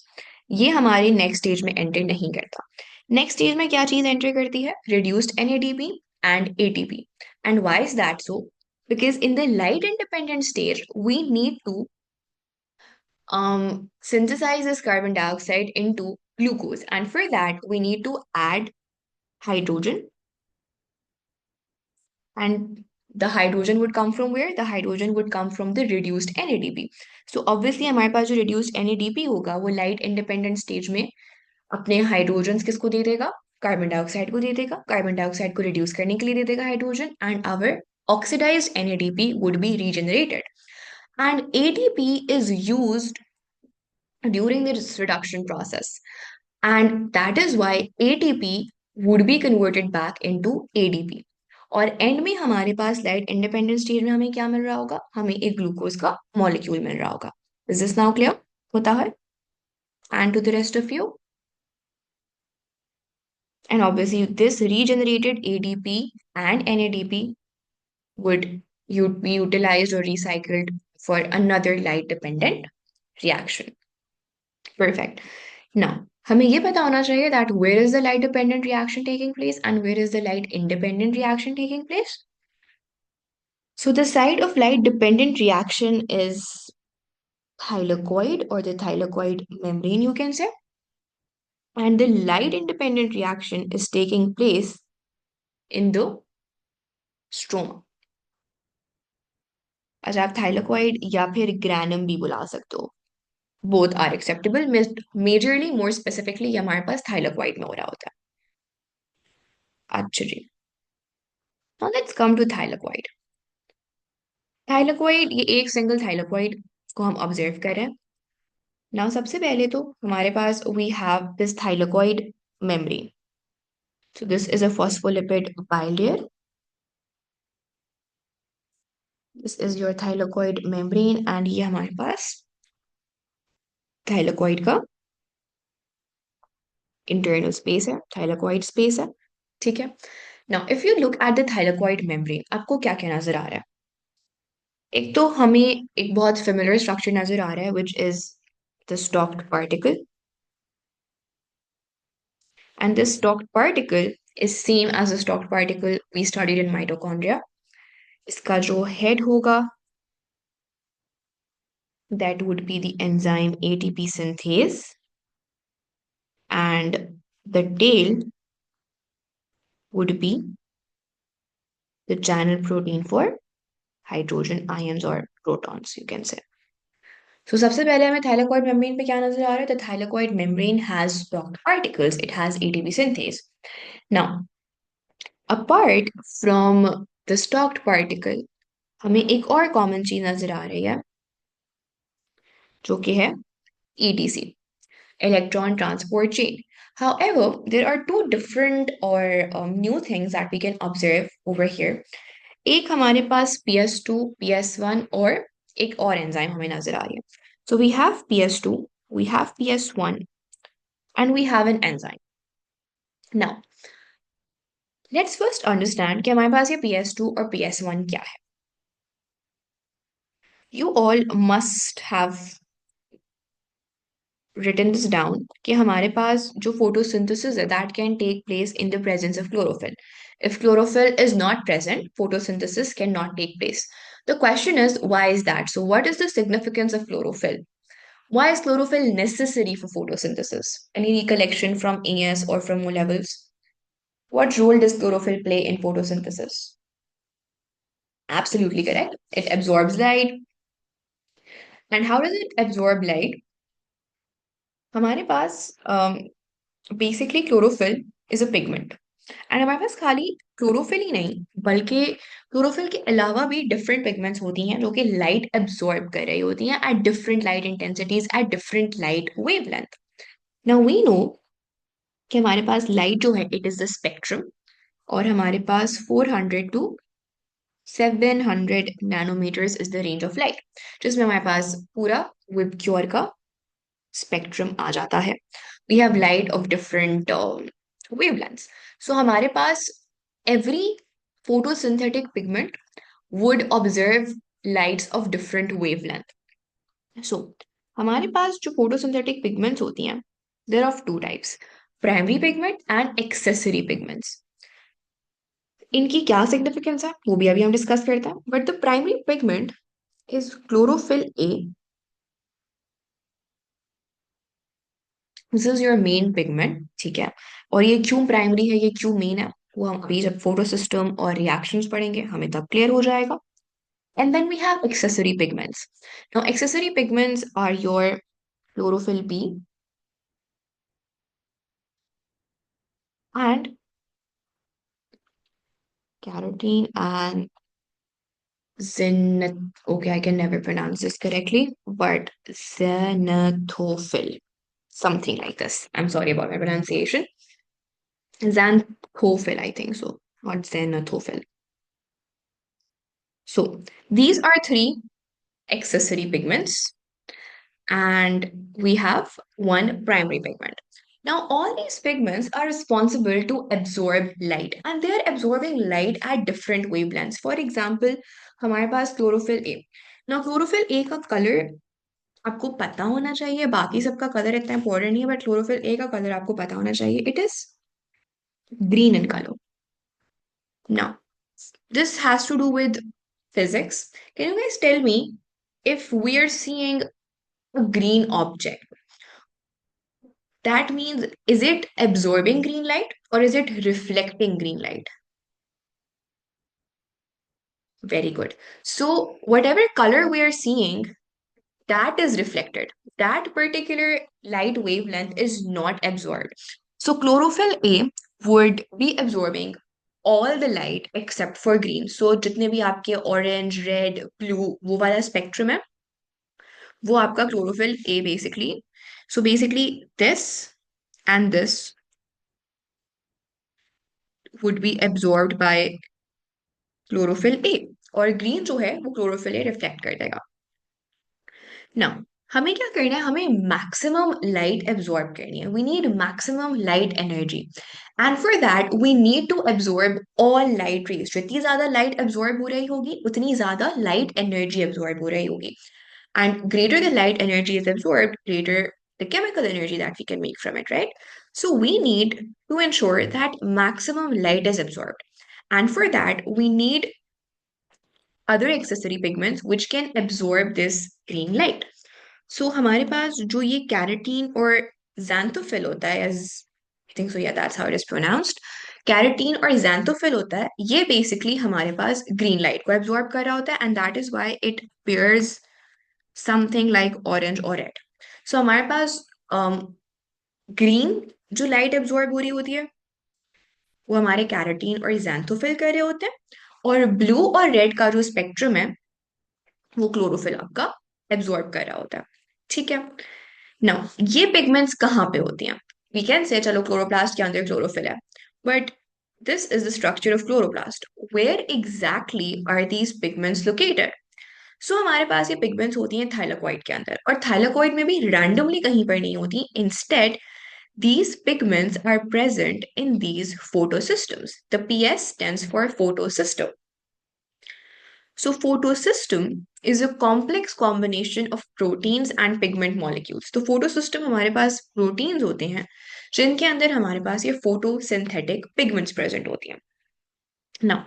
ये हमारे next stage में enter नहीं करता. Next stage में क्या चीज enter करती है? reduced NADP and ATP. And why is that so? Because in the light independent stage, we need to synthesize this carbon dioxide into glucose, and for that we need to add hydrogen. And the hydrogen would come from where? The hydrogen would come from the reduced NADP. So obviously हमारे पास जो reduced NADP होगा वो light independent stage में अपने hydrogen किसको दे देगा? Carbon dioxide को दे देगा. कार्बन डाइऑक्साइड को रिड्यूस करने के लिए दे देगा hydrogen, and our oxidized NADP would be regenerated. And ATP is used during this reduction process. And that is why ATP would be converted back into ADP. और and में हमारे पास लाइट इंडिपेंडेंट स्टेज में हमें क्या मिल रहा होगा? हमें एक ग्लूकोज का मॉलिक्यूल मिल रहा होगा. इज दिस नाउ क्लियर होता है? And to the rest of you. And obviously, this regenerated ADP and NADP would be utilized or recycled for another light dependent reaction. Perfect. Now, हमें ये पता होना चाहिए that where is the light dependent reaction taking place and where is the light independent reaction taking place. So the site of light dependent reaction is thylakoid or the thylakoid membrane, you can say. And the light independent reaction is taking place in the stroma. अच्छा, आप thylakoid या फिर granum भी बुला सकते हो. Both are acceptable. Majorly, more specifically, ये हमारे पास thylakoid में हो रहा होता है. अच्छा जी. Now let's come to thylakoid. Thylakoid, ये एक सिंगल थाइलेकोइड को हम ऑब्जर्व करें. नाउ सबसे पहले तो हमारे पास we have this thylakoid membrane. So this is a phospholipid bilayer. This is your thylakoid membrane and ये हमारे पास थाइलेकोइड का इंटरनल स्पेस है, थाइलेकोइड स्पेस है, ठीक है। Now if you look at the thylakoid membrane, आपको क्या क्या नजर आ रहा है? एक तो हमें एक बहुत फेमिलियर स्ट्रक्चर नजर आ रहा है which is the stalked particle, and this stalked particle is same as the stalked particle we studied in mitochondria. इसका जो हेड होगा, that would be the enzyme ATP synthase, and the tail would be the channel protein for hydrogen ions or protons, you can say. So सबसे पहले हमें thylakoid membrane पे क्या नजर आ रहा है? The thylakoid membrane has docked particles. It has ATP synthase. Now, apart from the stalked particle, हमें एक और कॉमन चीज नजर आ रही है जो कि है ETC, electron transport chain. However, there are two different or new things that we can observe over here. एक हमारे पास PS2, PS1 और एक और एंजाइम हमें नजर आ रही है. So we have PS2, we have PS1, and we have an enzyme. Now, let's first understand कि हमारे पास ये PS2 और PS1 क्या है. You all must have written this down कि हमारे पास जो photosynthesis है that can take place in the presence of chlorophyll. If chlorophyll is not present, photosynthesis cannot take place. The question is, why is that? So what is the significance of chlorophyll? Why is chlorophyll necessary for photosynthesis? Any recollection from AS or from O levels? What role does chlorophyll play in photosynthesis? Absolutely correct. It absorbs light. And how does it absorb light? हमारे पास basically chlorophyll is a pigment, and हमारे पास खाली chlorophyll ही नहीं बल्कि chlorophyll के अलावा भी डिफरेंट पिगमेंट्स होती हैं जो कि लाइट एब्जॉर्ब कर रही होती हैं at different light intensities at different light wavelength. Now we know कि हमारे पास लाइट जो है इट इज द स्पेक्ट्रम, और हमारे पास 400 to 700 nanometers is the range of light, जिसमें हमारे पास पूरा विबग्योर का स्पेक्ट्रम आ जाता है. We have light of different wavelengths. So हमारे पास every photosynthetic pigment would observe lights of different wavelength. So हमारे पास जो photosynthetic pigments होती हैं, they're of two types, primary pigment and accessory pigments. इनकी क्या सिग्निफिकेंस है वो भी अभी हम डिस्कस करते हैं. But the primary pigment is chlorophyll A. This is your main pigment, ठीक है. और ये क्यों प्राइमरी है, ये क्यों मेन है, वो हम अभी जब फोटो सिस्टम और रिएक्शंस पढ़ेंगे हमें तब क्लियर हो जाएगा. And then we have accessory pigments. Now accessory pigments are your chlorophyll B and carotene and zenith. Okay, I can never pronounce this correctly, but zenithophil, something like this. I'm sorry about my pronunciation. Xanthophil, I think so, not zenithophil. So these are three accessory pigments, and we have one primary pigment. Now, all these pigments are responsible to absorb light, and they are absorbing light at different wavelengths. For example, हमारे पास chlorophyll A. Now, chlorophyll A का color आपको पता होना चाहिए, बाकी सबका colour इतना important नहीं है, बट क्लोरोफिल ए का कलर आपको पता होना चाहिए. It is green in colour. Now this has to do with physics. Can you guys tell me, if we are seeing a green object, that means is it absorbing green light or is it reflecting green light? Very good. So whatever color we are seeing, that is reflected. That particular light wavelength is not absorbed. So chlorophyll A would be absorbing all the light except for green. So जितने भी आपके orange, red, blue वो वाला spectrum है, वो आपका chlorophyll A basically. So basically this and this would be absorbed by chlorophyll A, और green जो है वो chlorophyll A reflect कर देगा. Now हमें क्या करना है, हमें मैक्सिमम लाइट एब्जॉर्ब करनी है, we need maximum light energy, and for that we need to absorb all light rays. जितनी ज्यादा लाइट एब्जॉर्ब हो रही होगी उतनी ज्यादा लाइट एनर्जी एब्जॉर्ब हो रही होगी, and greater the light energy is absorbed, greater the chemical energy that we can make from it, right? So we need to ensure that maximum light is absorbed, and for that we need other accessory pigments which can absorb this green light. So हमारे पास जो ये keratin और xanthophyll होता है, as I think so, yeah, that's how it is pronounced. Carotene और xanthophyll होता है, ये basically हमारे पास green light को absorb कर रहा होता है, and that is why it appears something like orange or red. So हमारे पास ग्रीन जो लाइट एब्जॉर्ब हो रही होती है वो हमारे कैरोटीन और xanthophyll कर रहे होते हैं, और ब्लू और रेड का जो स्पेक्ट्रम है वो क्लोरोफिल आपका एब्जॉर्ब कर रहा होता है, ठीक है। नाउ ये पिगमेंट्स कहाँ पे होती हैं? वी कैन से चलो क्लोरोप्लास्ट के अंदर क्लोरोफिल है, but this is the structure of chloroplast, where exactly are these pigments located? So हमारे पास ये पिगमेंट्स होती हैं थाइलाकोइड के अंदर, और थाइलाकोइड में भी रैंडमली कहीं पर नहीं होती, instead these pigments are present in these photosystems. The PS stands for photosystem. So photosystem is a complex combination of proteins and pigment molecules. तो photosystem हमारे पास proteins होते हैं जिनके अंदर हमारे पास ये photosynthetic pigments present होती हैं. Now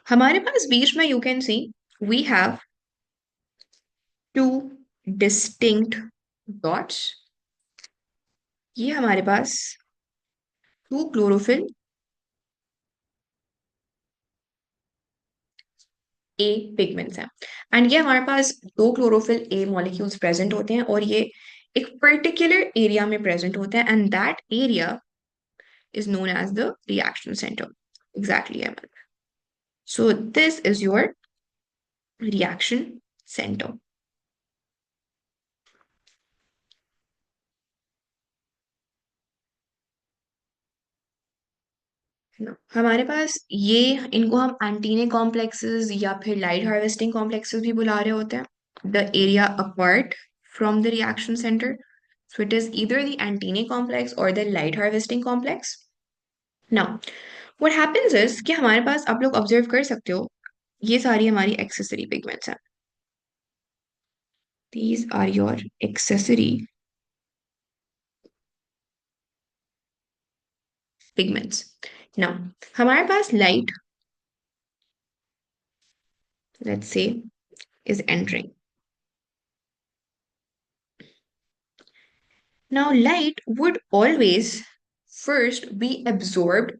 हमारे पास बीच में you can see we have two distinct dots. ये हमारे पास two chlorophyll ए पिगमेंट्स हैं, एंड ये हमारे पास दो क्लोरोफिल ए मॉलिक्यूल्स प्रेजेंट होते हैं, और ये एक पर्टिकुलर एरिया में प्रेजेंट होते हैं, and that area is known as the reaction centre. Exactly है, so this is your reaction centre. हमारे पास ये, इनको हम एंटीने कॉम्प्लेक्सेस या फिर लाइट हार्वेस्टिंग कॉम्प्लेक्सेस भी बुला रहे होते हैं. The area apart from the reaction centre, so it is either the antennae complex or the light harvesting complex. Now what happens is कि हमारे पास, आप लोग ऑब्जर्व कर सकते हो, ये सारी हमारी एक्सेसरी पिगमेंट्स हैं. These are your accessory pigments. Now हमारे पास light, let's say, is entering. Now light would always first be absorbed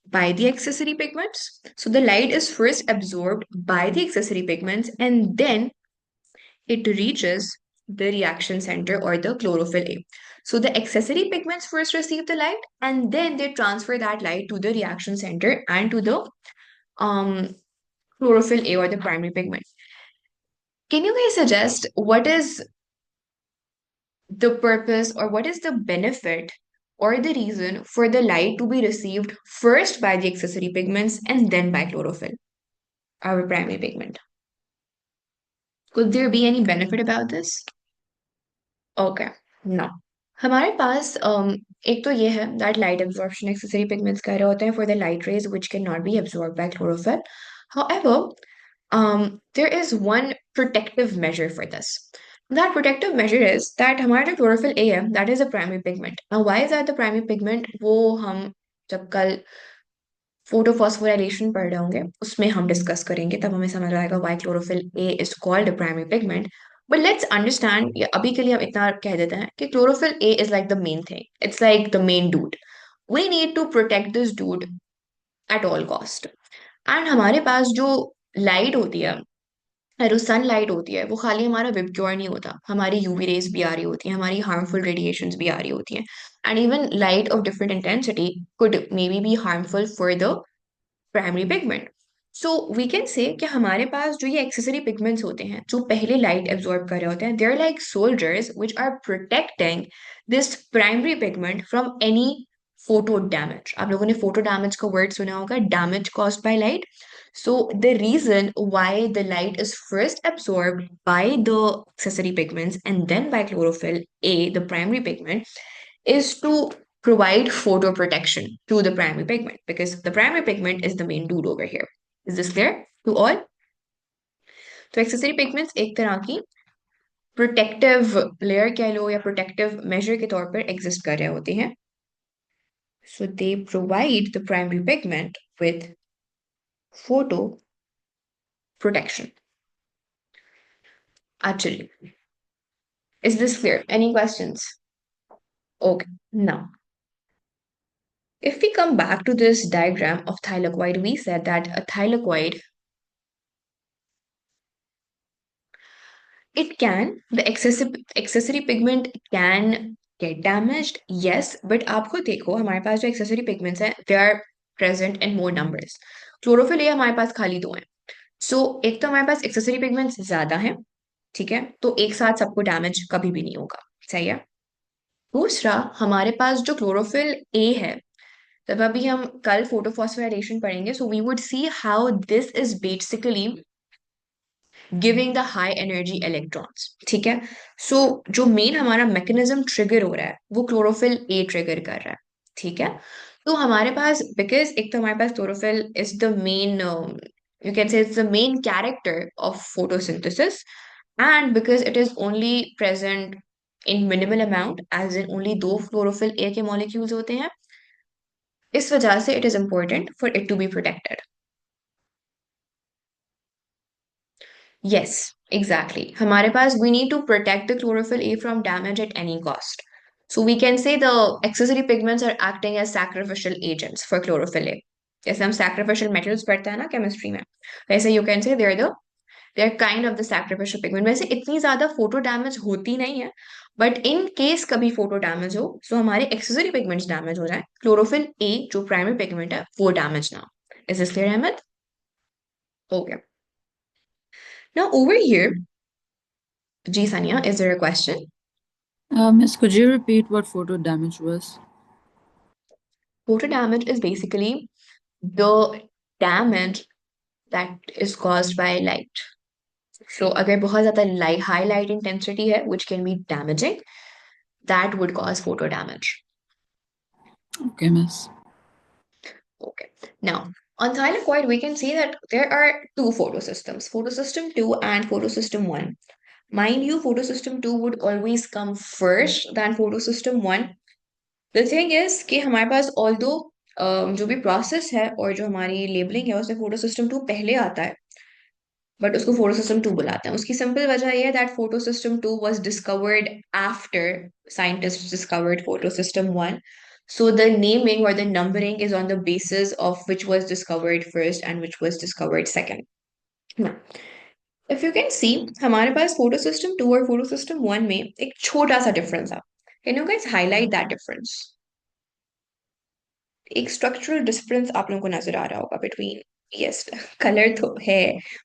by the accessory pigments. So the light is first absorbed by the accessory pigments, and then it reaches the reaction center or the chlorophyll A. So the accessory pigments first receive the light, and then they transfer that light to the reaction center and to the um, chlorophyll A or the primary pigment. Can you guys suggest what is the purpose or what is the benefit or the reason for the light to be received first by the accessory pigments and then by chlorophyll, our primary pigment? Could there be any benefit about this? Okay, no. हमारे पास एक तो ये है that light absorption accessory pigments कह रहे होते हैं for the light rays which cannot be absorbed by chlorophyll. However, there is one protective measure for this. That protective measure is that हमारा जो chlorophyll A है, that is a primary pigment. Now, why is that the primary pigment? वो हम जब कल photophosphorylation पढ़ रहे होंगे उसमें हम डिस्कस करेंगे, तब हमें समझ आएगा why chlorophyll A is called a primary pigment. But let's understand, अभी के लिए हम इतना कह देते हैं कि chlorophyll A is like the main thing. It's like the main dude. We need to protect this dude at all cost. And हमारे पास जो लाइट होती है, जो सनलाइट होती है, वो खाली हमारा विबग्योर नहीं होता, हमारी यूवी रेज भी आ रही होती है, हमारी हार्मफुल रेडिएशंस भी आ रही होती हैं, and even light of different intensity could may be harmful for the primary pigment. So we can say कि हमारे पास जो ये एक्सेसरी पिगमेंट्स होते हैं जो पहले लाइट एब्जॉर्ब कर रहे होते हैं, they are like soldiers which are protecting this primary pigment from any photo damage. आप लोगों ने फोटो डैमेज का वर्ड सुना होगा, damage caused by light. So the reason why the light is first absorbed by the accessory pigments and then by chlorophyll A, the primary pigment, is to provide photo protection to the primary pigment, because the primary pigment is the main dude over here. Is this clear to all? तो accessory pigments एक तरह की protective layer कह लो या protective major के तौर पर exist कर रहे होते हैं. So they provide the primary pigment with photo protection. Actually, is this clear? Any questions? Okay, now if we come back to this diagram of thylakoid, we said that a thylakoid, it can, the accessory pigment can get damaged, yes, but आपको देखो हमारे पास जो accessory pigments हैं, they are present in more numbers. Chlorophyll A हमारे पास खाली दो हैं. So एक तो हमारे पास accessory pigments ज्यादा हैं, ठीक है, तो एक साथ सबको डैमेज कभी भी नहीं होगा. सही है. दूसरा, हमारे पास जो क्लोरोफिल ए है, तब अभी हम कल फोटोफॉस्फोराइलेशन पढ़ेंगे, so we would see how this is basically giving the high energy electrons. ठीक है. सो जो मेन हमारा मैकेनिज्म ट्रिगर हो रहा है वो क्लोरोफिल ए ट्रिगर कर रहा है. ठीक है. तो हमारे पास, बिकॉज एक तो हमारे पास chlorophyll is the main, you can say it's the main character of photosynthesis, and because it is only present in minimal amount, as in only दो chlorophyll A के molecules होते हैं, इस वजह से it is important for it to be protected. Yes, exactly. हमारे पास we need to protect the chlorophyll A from damage at any cost. So we can say the accessory pigments are acting as sacrificial agents for chlorophyll A. जैसे हम sacrificial metals पढ़ते हैं ना chemistry में, वैसे you can say they're kind of the sacrificial pigment. वैसे इतनी ज्यादा फोटो डैमेज होती नहीं है, बट इन केस कभी फोटो डैमेज हो, सो हमारे एक्सेसरी पिगमेंट्स डैमेज हो जाए, क्लोरोफिल ए जो प्राइमरी पिगमेंट है वो डैमेज ना. Is this clear Ahmed? Okay. Now over here, जी Sania, is there a question? Miss, could you repeat what photo damage was? Photo damage is basically the damage that is caused by light. So अगर बहुत ज्यादा light, high light intensity है, which can be damaging, that would cause photo damage. Okay, Miss. Okay. Now, on thylakoid, we can see that there are two photosystems, photosystem 2 and photosystem 1. Mind you, photosystem 2 would always come first than photosystem 1. The thing is कि हमारे पास although जो भी process है और जो हमारी labeling है उसमें photosystem 2 पहले आता है, बट उसको photosystem 2 बुलाते हैं. उसकी सिंपल वजह ये है that photosystem 2 was discovered after scientists discovered photosystem 1. So the naming or the numbering is on the basis of which was discovered first and which was discovered second. Now, if you can see, हमारे पास photosystem 2 और photosystem 1 में एक छोटा सा difference है. Can you guys highlight that difference? एक structural difference आप लोगों को नजर आ रहा होगा between, yes, color तो है,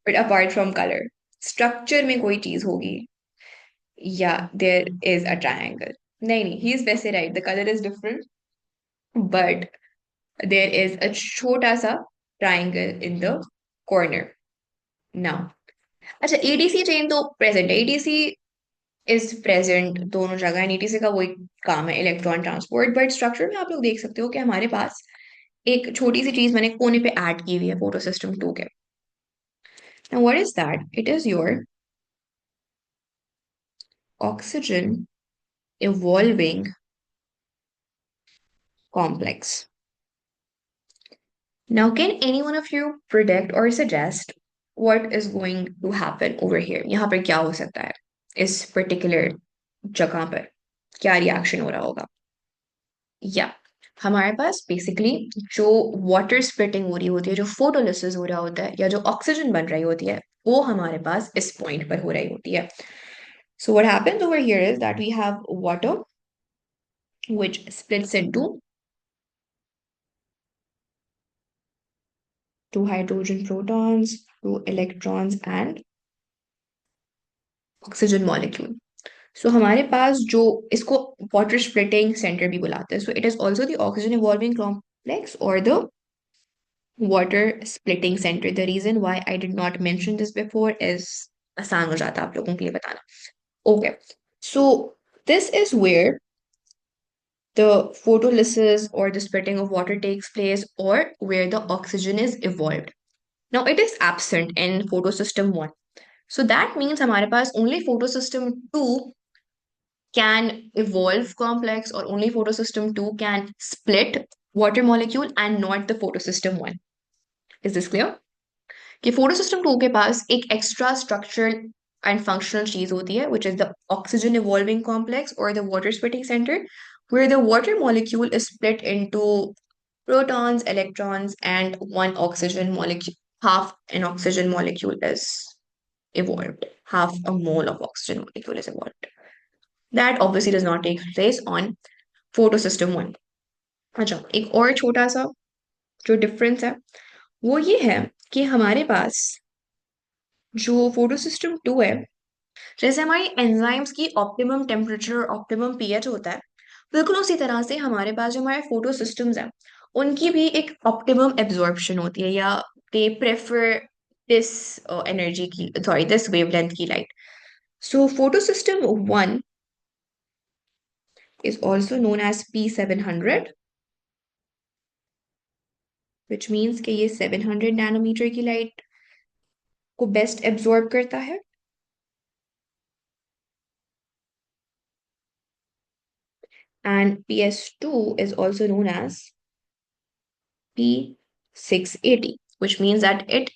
but apart from color, structure में कोई चीज होगी. Yeah, there is a triangle. नहीं नहीं, he is वैसे right. The color is different, but there is a छोटा सा triangle in the corner. Now, अच्छा, ADC chain तो present है. ADC is present दोनों जगह, and ADC का वही काम है, इलेक्ट्रॉन ट्रांसपोर्ट. बट स्ट्रक्चर में आप लोग देख सकते हो कि हमारे पास एक छोटी सी चीज मैंने कोने पे ऐड की हुई है फोटो सिस्टम 2 के. Now what is that? It is your oxygen evolving complex. Now, can any one of you predict or suggest what is going to happen over here? यहाँ पर क्या हो सकता है इस particular जगह पर? क्या रिएक्शन हो रहा होगा? या हमारे पास बेसिकली जो वाटर स्प्लिटिंग हो रही होती है, जो फोटोलिसिस हो रहा होता है, या जो ऑक्सीजन बन रही होती है, वो हमारे पास इस पॉइंट पर हो रही होती है. So what happens over here is that we have water which splits into two hydrogen protons, two electrons and oxygen molecule. So हमारे पास जो इसको water splitting center भी बुलाते हैं. So it is also the oxygen evolving complex or the water splitting center. The reason why I did not mention this before is आसान हो जाता आप लोगों के लिए बताना. Okay, so this is where the photolysis or the splitting of water takes place, or where the oxygen is evolved. Now it is absent in photosystem 1. So that means हमारे पास only photosystem 2 can evolve complex, or only photosystem 2 can split water molecule and not the photosystem 1. Is this clear? कि photosystem 2 के पास एक extra structural and functional चीज होती है, which is the oxygen evolving complex or the water splitting center, where the water molecule is split into protons, electrons, and one oxygen molecule. Half an oxygen molecule is evolved. Half a mole of oxygen molecule is evolved. That obviously does not take place on photosystem 1. अच्छा, एक और छोटा सा जो difference है वो ये है कि हमारे पास जो फोटोसिस्टम 2 है, जैसे हमारी एंजाइम्स की ऑप्टिमम टेम्परेचर और ऑप्टिमम पीएच होता है, बिल्कुल उसी तरह से हमारे पास जो हमारे फोटो सिस्टम्स हैं उनकी भी एक ऑप्टिमम एब्जॉर्प्शन होती है, या दे प्रेफर दिस एनर्जी की, सॉरी, दिस वेवलेंथ की light. So photo system 1 is also known as P700, which means कि ये 700 नैनोमीटर की लाइट को बेस्ट एब्जॉर्ब करता है. And PS2 is also known as P680, which means that it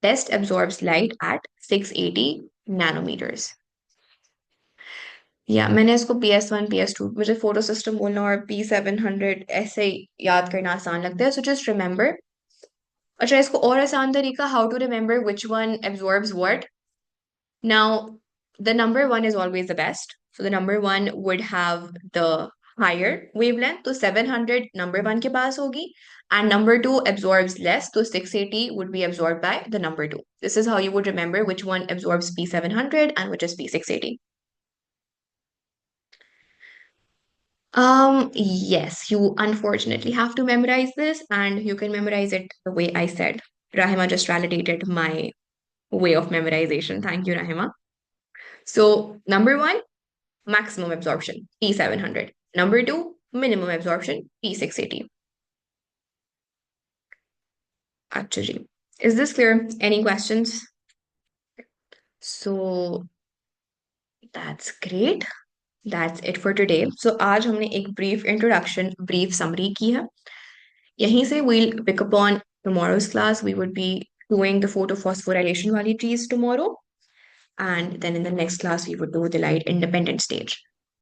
best absorbs light at 680 nanometers. या मैंने इसको PS1, PS2, मुझे फोटो सिस्टम बोलना और P700 ऐसे ही याद करना आसान लगता है. So just remember. अच्छा, इसको और आसान तरीका, how to remember which one absorbs what. Now, the number 1 is always the best. So the number 1 would have the higher wavelength. So 700 number 1 के पास होगी, and number 2 absorbs less. So 680 would be absorbed by the number 2. This is how you would remember which one absorbs P700 and which is P680. Yes, you unfortunately have to memorize this, and you can memorize it the way I said. Rahima just validated my way of memorization. Thank you, Rahima. So number 1, maximum absorption, P700. Number 2, minimum absorption, P680. Actually, is this clear? Any questions? So that's great. That's it for today. So आज हमने एक brief introduction, brief summary की है. यहीं से we'll pick up on tomorrow's class. We would be doing the photophosphorylation वाली trees tomorrow. And then in the next class, we would do the light independent stage.